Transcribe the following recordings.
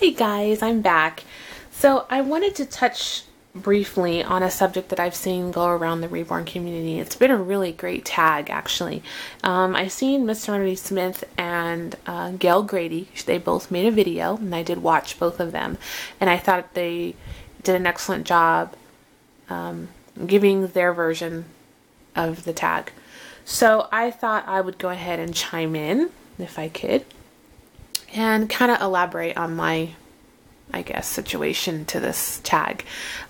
Hey guys, I'm back. So I wanted to touch briefly on a subject that I've seen go around the Reborn community. It's been a really great tag, actually. I've seen Miss Serenity Smith and Gail Grady. They both made a video, and I did watch both of them. And I thought they did an excellent job giving their version of the tag. So I thought I would go ahead and chime in, if I could, and kind of elaborate on my, I guess, situation to this tag.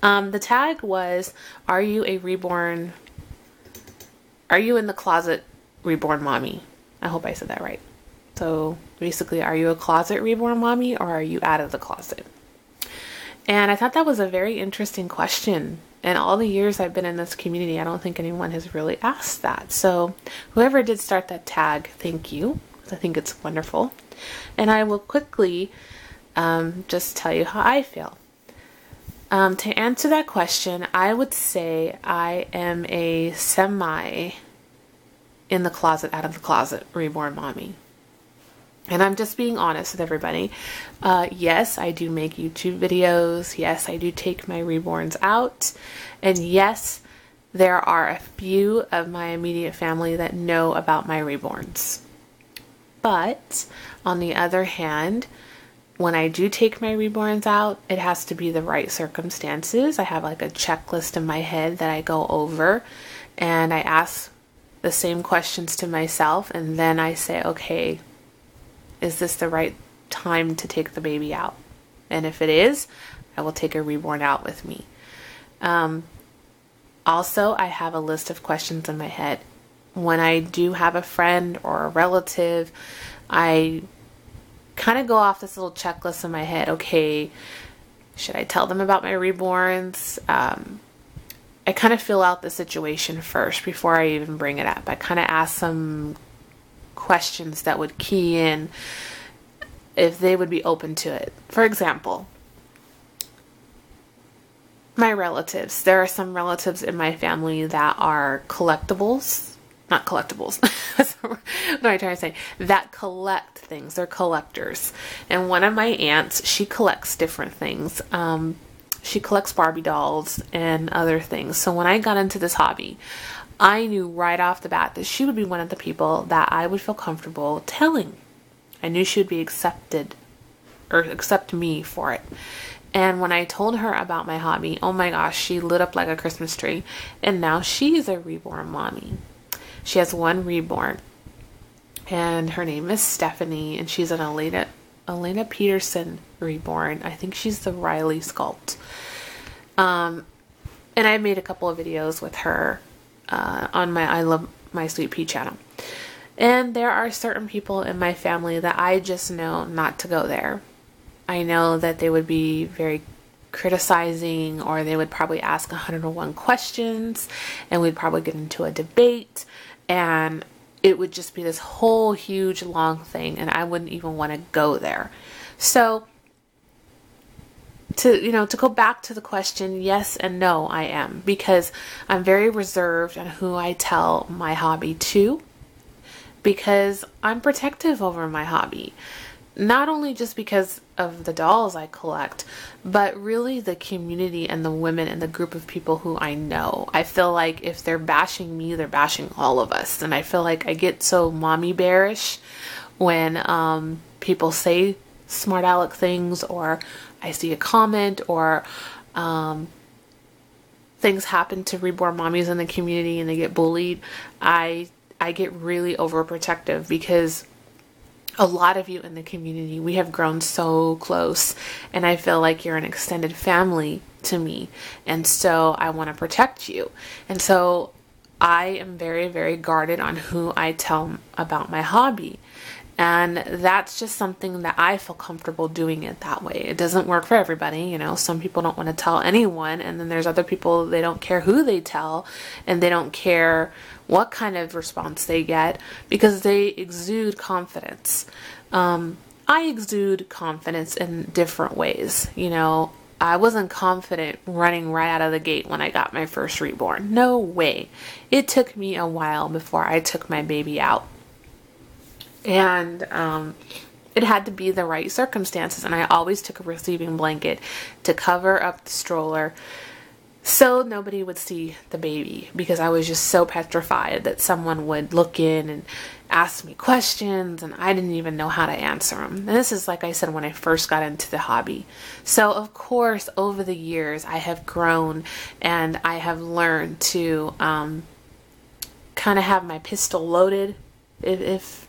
The tag was, are you in the closet reborn mommy? I hope I said that right. So basically, are you a closet reborn mommy, or are you out of the closet? And I thought that was a very interesting question. In all the years I've been in this community, I don't think anyone has really asked that. So whoever did start that tag, thank you. I think it's wonderful. And I will quickly just tell you how I feel. To answer that question, I would say I am a semi in the closet, out of the closet reborn mommy. And I'm just being honest with everybody. Yes, I do make YouTube videos. Yes, I do take my reborns out. And yes, there are a few of my immediate family that know about my reborns. But on the other hand, when I do take my reborns out, it has to be the right circumstances. I have like a checklist in my head that I go over, and I ask the same questions to myself, and then I say, okay, is this the right time to take the baby out? And if it is, I will take a reborn out with me. Also, I have a list of questions in my head. When I do have a friend or a relative, I kind of go off this little checklist in my head. Okay, should I tell them about my reborns? I kind of fill out the situation first before I even bring it up. I kind of ask some questions that would key in if they would be open to it. For example, my relatives. There are some relatives in my family that are collectibles. Not collectibles. What am I trying to say? That collect things. They're collectors. And one of my aunts, she collects different things. She collects Barbie dolls and other things. So when I got into this hobby, I knew right off the bat that she would be one of the people that I would feel comfortable telling. I knew she would be accepted, or accept me for it. And when I told her about my hobby, oh my gosh, she lit up like a Christmas tree. And now she's a reborn mommy. She has one reborn, and her name is Stephanie, and she's an Elena Peterson reborn. I think she's the Riley sculpt. And I made a couple of videos with her on my I Love My Sweet Pea channel. And there are certain people in my family that I just know not to go there. I know that they would be very criticizing, or they would probably ask 101 questions, and we'd probably get into a debate, and it would just be this whole huge long thing, and I wouldn't even want to go there. So to go back to the question, yes and no, I am, because I'm very reserved on who I tell my hobby to, because I'm protective over my hobby. Not only just because of the dolls I collect, but really the community and the women and the group of people who I know. I feel like if they're bashing me, they're bashing all of us. And I feel like I get so mommy bearish when people say smart aleck things, or I see a comment, or things happen to reborn mommies in the community and they get bullied. I get really overprotective, because a lot of you in the community, we have grown so close, and I feel like you're an extended family to me, and so I want to protect you. And so I am very, very guarded on who I tell about my hobby. And that's just something that I feel comfortable doing it that way. It doesn't work for everybody, some people don't want to tell anyone, and then there's other people, they don't care who they tell, and they don't care what kind of response they get, because they exude confidence. I exude confidence in different ways. I wasn't confident running right out of the gate when I got my first reborn. No way. It took me a while before I took my baby out. And it had to be the right circumstances. And I always took a receiving blanket to cover up the stroller so nobody would see the baby, because I was just so petrified that someone would look in and ask me questions and I didn't even know how to answer them. And this is, like I said, when I first got into the hobby. So of course, over the years, I have grown and I have learned to kind of have my pistol loaded, if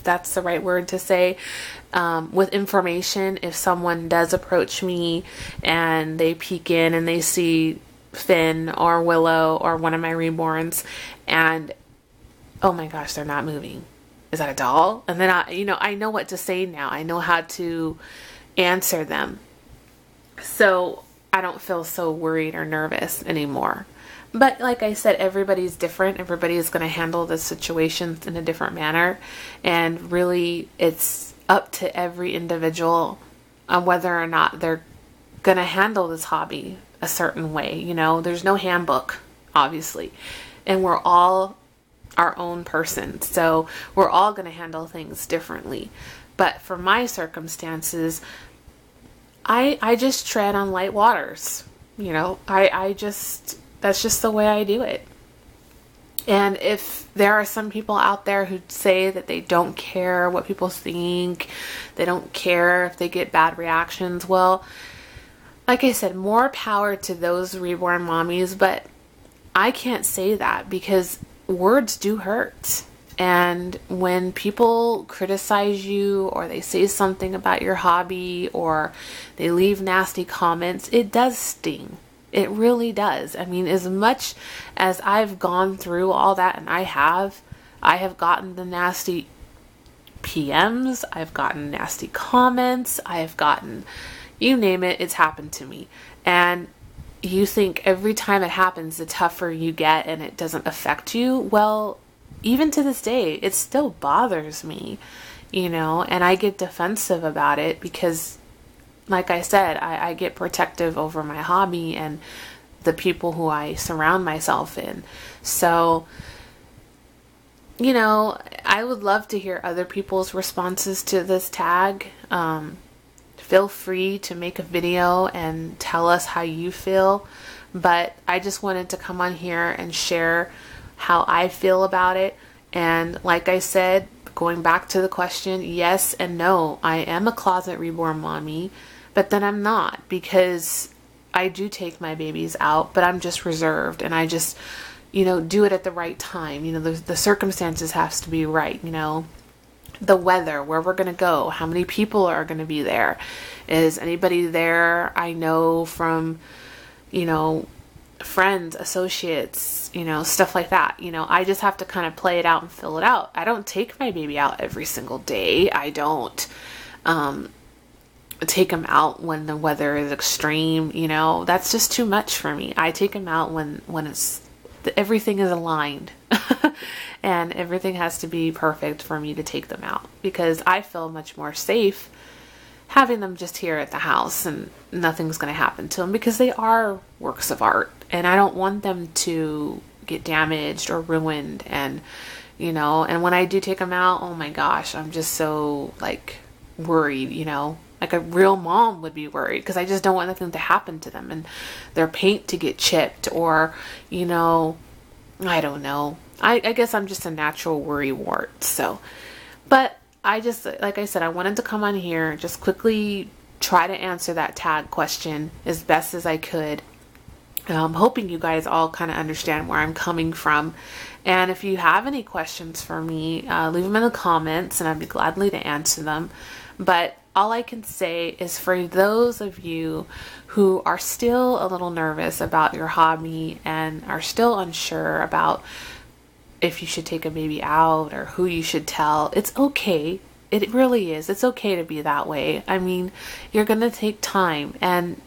that's the right word to say, with information. If someone does approach me and they peek in and they see Finn or Willow or one of my reborns, and oh my gosh, they're not moving. Is that a doll? And then I know what to say now. I know how to answer them. So I don't feel so worried or nervous anymore. But like I said, everybody's different. Everybody is going to handle the situations in a different manner. And really, it's up to every individual on whether or not they're going to handle this hobby a certain way. There's no handbook, obviously. And we're all our own person. So we're all going to handle things differently. But for my circumstances, I just tread on light waters. That's just the way I do it. And if there are some people out there who say that they don't care what people think, they don't care if they get bad reactions, well, like I said, more power to those reborn mommies, but I can't say that because words do hurt. And when people criticize you or they say something about your hobby or they leave nasty comments, it does sting. It really does. I mean, as much as I've gone through all that, and I have gotten the nasty PMs, I've gotten nasty comments, I've gotten, you name it, it's happened to me. And you think every time it happens, the tougher you get and it doesn't affect you. Well, even to this day, it still bothers me, and I get defensive about it because, like I said, I get protective over my hobby and the people who I surround myself in. So, I would love to hear other people's responses to this tag. Feel free to make a video and tell us how you feel. But I just wanted to come on here and share how I feel about it. And like I said, going back to the question, yes and no, I am a closet reborn mommy. But then I'm not, because I do take my babies out, but I'm just reserved and I just, do it at the right time. The circumstances has to be right, the weather, where we're going to go, how many people are going to be there. Is anybody there I know from, friends, associates, stuff like that. I just have to kind of play it out and fill it out. I don't take my baby out every single day. I don't, take them out when the weather is extreme. That's just too much for me. I take them out when everything is aligned and everything has to be perfect for me to take them out, because I feel much more safe having them just here at the house and nothing's going to happen to them, because they are works of art and I don't want them to get damaged or ruined. And and when I do take them out, oh my gosh, I'm just so worried, like a real mom would be worried, because I just don't want nothing to happen to them and their paint to get chipped or, I don't know. I guess I'm just a natural worry wart. So, but I just, like I said, I wanted to come on here, just quickly try to answer that tag question as best as I could. I'm hoping you guys all kind of understand where I'm coming from. And if you have any questions for me, leave them in the comments and I'd be gladly to answer them. But all I can say is, for those of you who are still a little nervous about your hobby and are still unsure about if you should take a baby out or who you should tell, it's okay. It really is. It's okay to be that way. I mean, you're going to take time and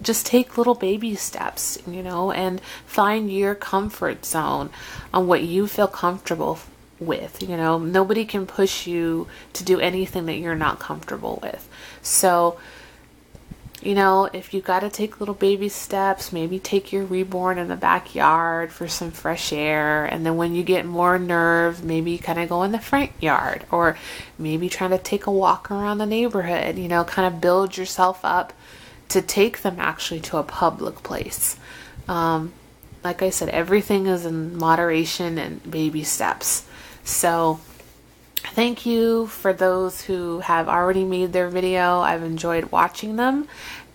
just take little baby steps, and find your comfort zone on what you feel comfortable with. Nobody can push you to do anything that you're not comfortable with. So You know, if you got to take little baby steps, maybe take your Reborn in the backyard for some fresh air. And then when you get more nerves, maybe kind of go in the front yard, or maybe try to take a walk around the neighborhood, you know, kind of build yourself up to take them actually to a public place. Like I said, everything is in moderation and baby steps. So thank you for those who have already made their video. I've enjoyed watching them.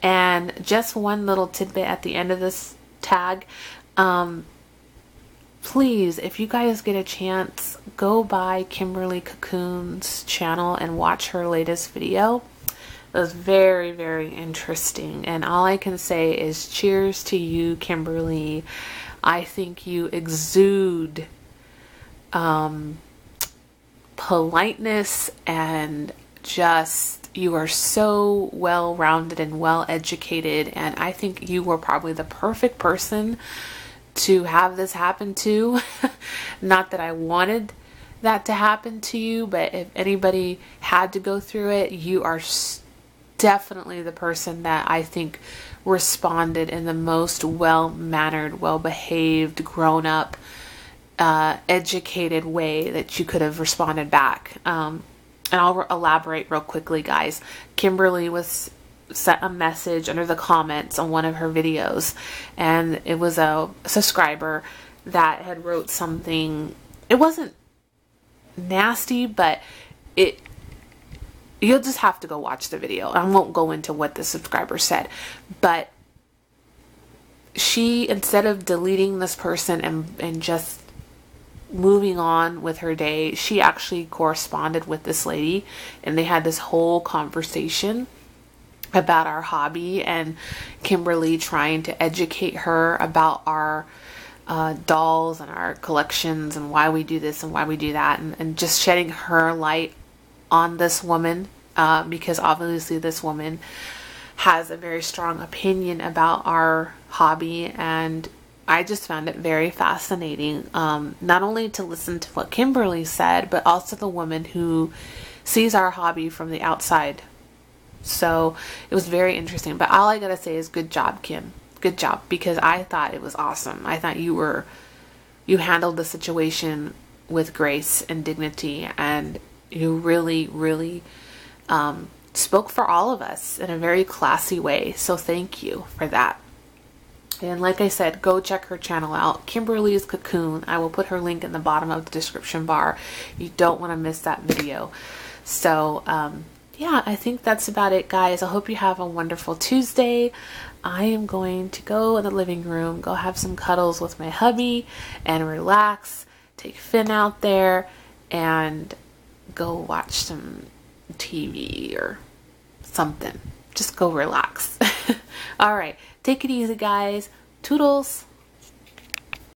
And just one little tidbit at the end of this tag. Please, if you guys get a chance, go by Kimberly Cocoon's channel and watch her latest video. It was very, very interesting. And all I can say is cheers to you, Kimberly. I think you exude politeness, and just, you are so well-rounded and well-educated, and I think you were probably the perfect person to have this happen to. Not that I wanted that to happen to you, but if anybody had to go through it, you are definitely the person that I think responded in the most well-mannered, well-behaved, grown-up, educated way that you could have responded back. And I'll elaborate real quickly, guys. Kimberly sent a message under the comments on one of her videos, and it was a subscriber that had wrote something. It wasn't nasty, but you'll just have to go watch the video. I won't go into what the subscriber said, but she, instead of deleting this person and just moving on with her day, she actually corresponded with this lady, and they had this whole conversation about our hobby, and Kimberly trying to educate her about our dolls and our collections and why we do this and why we do that, and just shedding her light on this woman, because obviously this woman has a very strong opinion about our hobby. And I just found it very fascinating, not only to listen to what Kimberly said, but also the woman who sees our hobby from the outside. So it was very interesting. But all I gotta say is good job, Kim. Good job, because I thought it was awesome. I thought you handled the situation with grace and dignity, and you really, really spoke for all of us in a very classy way. So thank you for that. And like I said, go check her channel out, Kimberly's Cocoon. I will put her link in the bottom of the description bar. You don't want to miss that video. So yeah, I think that's about it, guys. I hope you have a wonderful Tuesday. I am going to go in the living room, go have some cuddles with my hubby and relax, take Finn out there, and go watch some TV or something. Just go relax. All right. Take it easy, guys. Toodles.